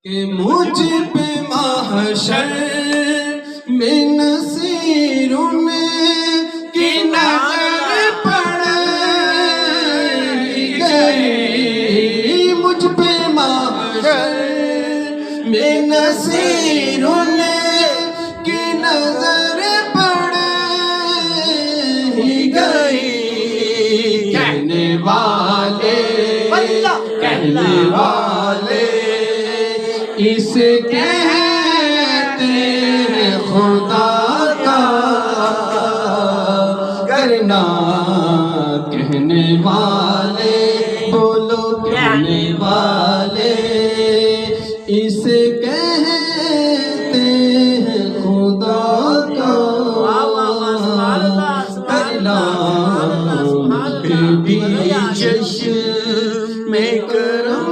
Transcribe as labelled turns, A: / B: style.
A: کہ مجھ پہ محشر میں نصیروں کی نظر پڑ گئی، مجھ پہ محشر میں نصیروں کی نظر پڑ گئی، کہنے والے اس کہتے ہیں خدا کا کرنا، کہنے والے بولو کہنے والے اس کہتے ہیں خدا کا کرنا، بھی چشم میں کرم